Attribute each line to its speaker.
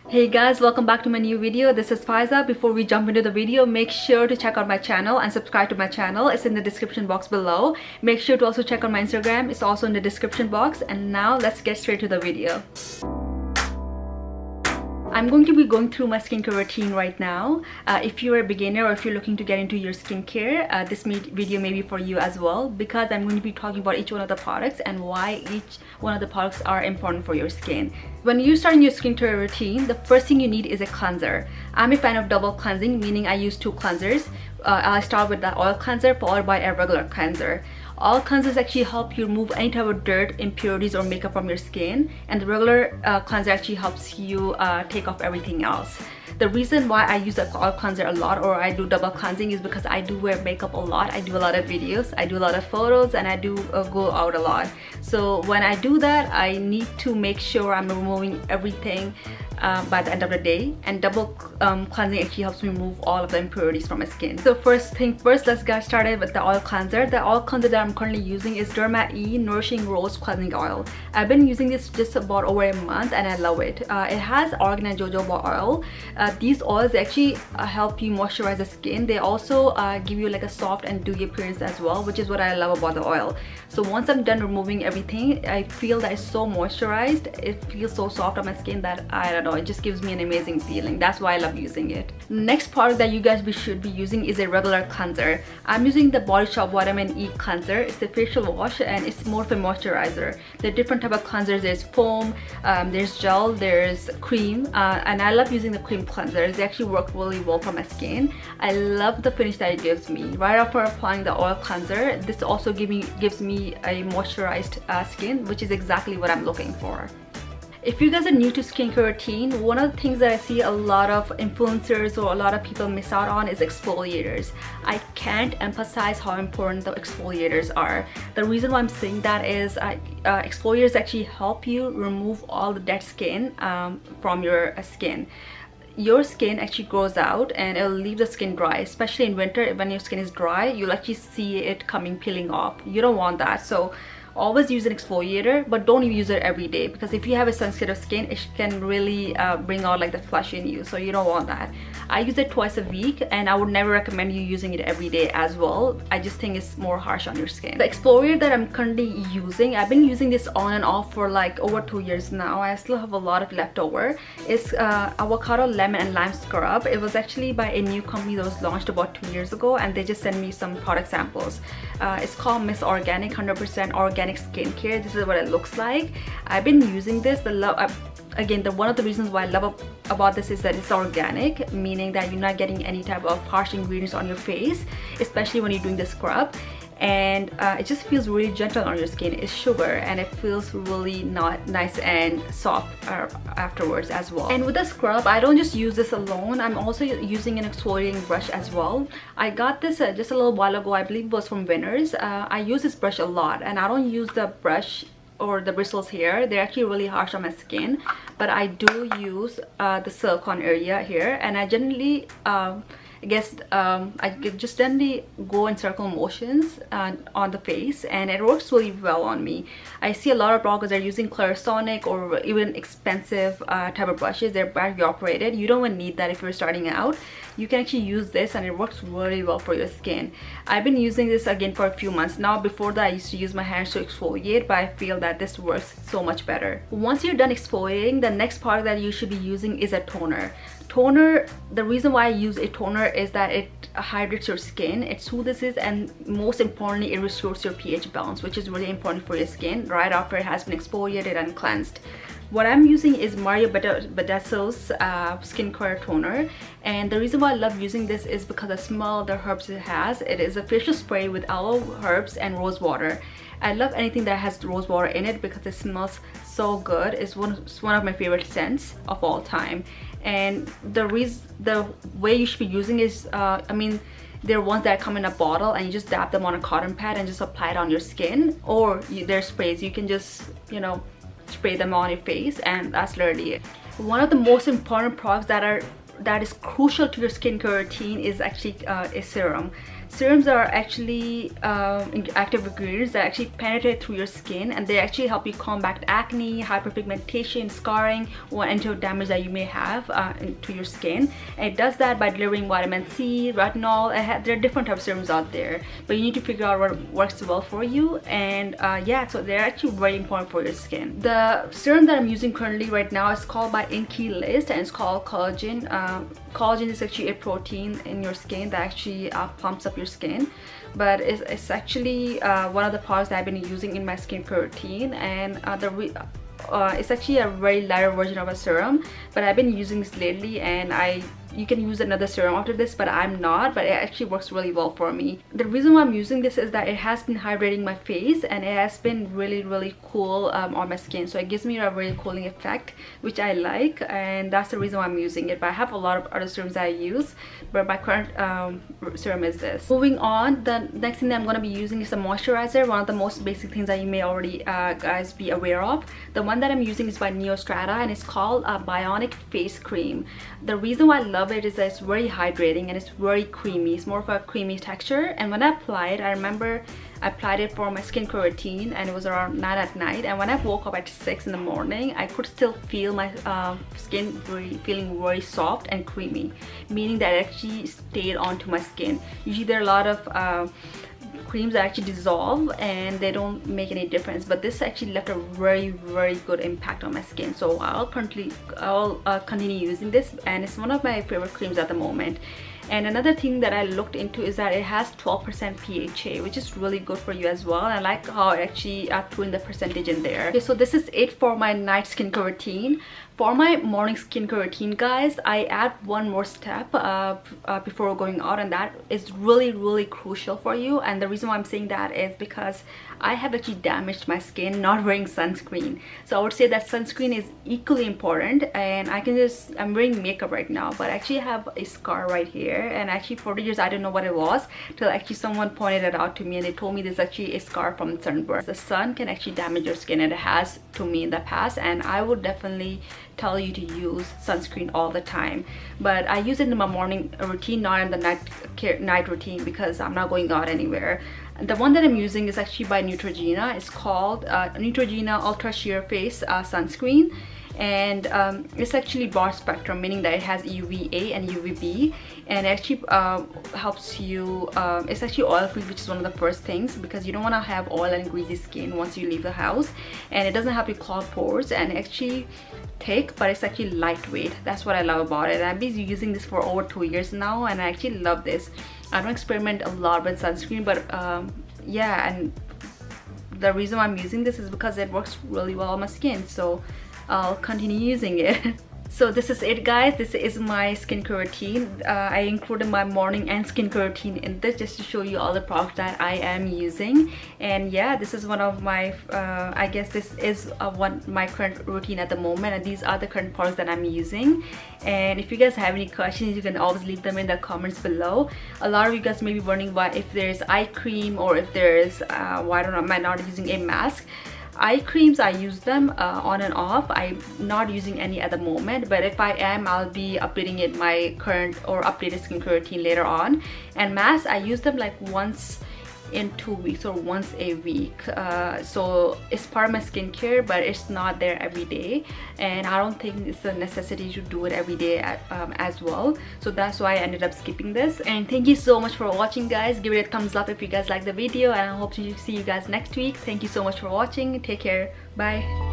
Speaker 1: Hey guys, welcome back to my new video. This is Faiza. Before we jump into the video, make sure to check out my channel and subscribe to my channel. It's in the description box below. Make sure to also check out my Instagram. It's also in the description box. And now let's get straight to the video. I'm going to be going through my skincare routine right now. If you're a beginner or if you're looking to get into your skincare, this video may be for you as well, because I'm going to be talking about each one of the products and why each one of the products are important for your skin. When you're starting your skincare routine, the first thing you need is a cleanser. I'm a fan of double cleansing, meaning I use two cleansers. I start with the oil cleanser followed by a regular cleanser. All cleansers actually help you remove any type of dirt, impurities, or makeup from your skin, and the regular cleanser actually helps you take off everything else. The reason why I use the oil cleanser a lot, or I do double cleansing, is because I do wear makeup a lot. I do a lot of videos, I do a lot of photos, and I do go out a lot. So when I do that, I need to make sure I'm removing everything by the end of the day, and double cleansing actually helps me remove all of the impurities from my skin. So first thing first, let's get started with the oil cleanser. The oil cleanser that I'm currently using is Derma E Nourishing Rose Cleansing Oil. I've been using this just about over a month and I love it. It has argan and jojoba oil. These oils actually help you moisturize the skin. They also give you like a soft and dewy appearance as well, which is what I love about the oil. So once I'm done removing everything, I feel that it's so moisturized. It feels so soft on my skin that I don't know, it just gives me an amazing feeling. That's why I love using it. Next product that you guys should be using is a regular cleanser. I'm using the Body Shop Vitamin E cleanser. It's a facial wash and it's more of a moisturizer. There are different type of cleansers. There's foam, there's gel, there's cream, and I love using the cream cleansers. They actually work really well for my skin. I love the finish that it gives me. Right after applying the oil cleanser, this also gives me a moisturized skin, which is exactly what I'm looking for. If you guys are new to skincare routine, one of the things that I see a lot of influencers or a lot of people miss out on is exfoliators. I can't emphasize how important the exfoliators are. The reason why I'm saying that is exfoliators actually help you remove all the dead skin from your skin. Your skin actually grows out and it'll leave the skin dry, especially in winter. When your skin is dry, you'll actually see it peeling off. You don't want that. So always use an exfoliator, but don't use it every day, because if you have a sensitive skin, it can really bring out like the flush in you, so you don't want that. I use it twice a week and I would never recommend you using it every day as well. I just think it's more harsh on your skin. The exfoliator that I'm currently using, I've been using this on and off for like over 2 years now. I still have a lot of leftover. It's avocado, lemon and lime scrub. It was actually by a new company that was launched about 2 years ago, and they just sent me some product samples. It's called Miss Organic, 100% organic skincare. This is what it looks like. I've been using this. Again, one of the reasons why I love about this is that it's organic, meaning that you're not getting any type of harsh ingredients on your face, especially when you're doing the scrub. And it just feels really gentle on your skin. It's sugar and it feels really nice and soft afterwards as well. And with the scrub, I don't just use this alone. I'm also using an exfoliating brush as well. I got this just a little while ago. I believe it was from Winners. I use this brush a lot, and I don't use the brush or the bristles here. They're actually really harsh on my skin, but I do use the silicone area here, and I generally I just generally go in circle motions on the face, and it works really well on me. I see a lot of bloggers are using Clarisonic or even expensive type of brushes. They're battery operated. You don't even need that if you're starting out. You can actually use this and it works really well for your skin. I've been using this again for a few months now. Before that, I used to use my hands to exfoliate, but I feel that this works so much better. Once you're done exfoliating, the next product that you should be using is a toner. The reason why I use a toner is that it hydrates your skin, it soothes it, and most importantly, it restores your pH balance, which is really important for your skin right after it has been exfoliated and cleansed. What I'm using is Mario Badesso's skincare toner, and the reason why I love using this is because the smell, the herbs it has. It is a facial spray with aloe, herbs and rose water. I love anything that has rose water in it because it smells so good. It's one of my favorite scents of all time. And the way you should be using is there are ones that come in a bottle and you just dab them on a cotton pad and just apply it on your skin, or there's sprays you can just spray them on your face, and that's literally it. One of the most important products that is crucial to your skincare routine is actually a serum. Serums are actually active ingredients that actually penetrate through your skin, and they actually help you combat acne, hyperpigmentation, scarring, or any damage that you may have to your skin. And it does that by delivering vitamin C, retinol. There are different types of serums out there, but you need to figure out what works well for you. And yeah, so they're actually very important for your skin. The serum that I'm using currently right now is called by Inky List, and it's called collagen. Collagen is actually a protein in your skin that actually pumps up your skin, but it's actually one of the products that I've been using in my skincare routine, and it's actually a very lighter version of a serum, but I've been using this lately, and you can use another serum after this, but I'm not. But it actually works really well for me. The reason why I'm using this is that it has been hydrating my face, and it has been really cool on my skin, so it gives me a very cooling effect, which I like, and that's the reason why I'm using it. But I have a lot of other serums that I use, but my current serum is this. Moving on, the next thing that I'm going to be using is a moisturizer, one of the most basic things that you may already guys be aware of. The one that I'm using is by Neostrata, and it's called a Bionic Face Cream. The reason why I love it is that it's very hydrating and it's very creamy. It's more of a creamy texture, and when I apply it, I remember I applied it for my skincare routine, and it was around 9 at night, and when I woke up at 6 in the morning, I could still feel my skin feeling very soft and creamy, meaning that it actually stayed onto my skin. Usually there are a lot of creams that actually dissolve and they don't make any difference, but this actually left a very good impact on my skin. So I'll continue using this, and it's one of my favorite creams at the moment. And another thing that I looked into is that it has 12% PHA, which is really good for you as well. I like how it actually threw in the percentage in there. Okay, so this is it for my night skincare routine. For my morning skincare routine, guys, I add one more step before going out, and that is really crucial for you. And the reason why I'm saying that is because I have actually damaged my skin not wearing sunscreen. So I would say that sunscreen is equally important. And I'm wearing makeup right now, but I actually have a scar right here, and actually for years I didn't know what it was till actually someone pointed it out to me, and they told me there's actually a scar from sunburn. The sun can actually damage your skin, and it has to me in the past, and I would definitely tell you to use sunscreen all the time. But I use it in my morning routine, not in the night routine, because I'm not going out anywhere. The one that I'm using is actually by Neutrogena. It's called Neutrogena Ultra Sheer Face Sunscreen, and it's actually broad spectrum, meaning that it has UVA and UVB, and it actually helps you. It's actually oil free, which is one of the first things, because you don't want to have oil and greasy skin once you leave the house, and it doesn't help you clog pores, and actually thick, but it's actually lightweight. That's what I love about it. I've been using this for over 2 years now, and I actually love this. I don't experiment a lot with sunscreen, but yeah, and the reason why I'm using this is because it works really well on my skin, so I'll continue using it. So this is it, guys. This is my skincare routine. I included my morning and skincare routine in this just to show you all the products that I am using. And yeah, this is one of my I guess this is my current routine at the moment, and these are the current products that I'm using. And if you guys have any questions, you can always leave them in the comments below. A lot of you guys may be wondering why, if there's eye cream, or if there's why am I not using a mask. Eye creams, I use them on and off. I'm not using any at the moment, but if I am, I'll be updating it my current or updated skincare routine later on. And masks, I use them like once in 2 weeks or once a week, so it's part of my skincare, but it's not there every day, and I don't think it's a necessity to do it every day as well. So that's why I ended up skipping this. And thank you so much for watching, guys. Give it a thumbs up if you guys like the video, and I hope to see you guys next week. Thank you so much for watching. Take care. Bye.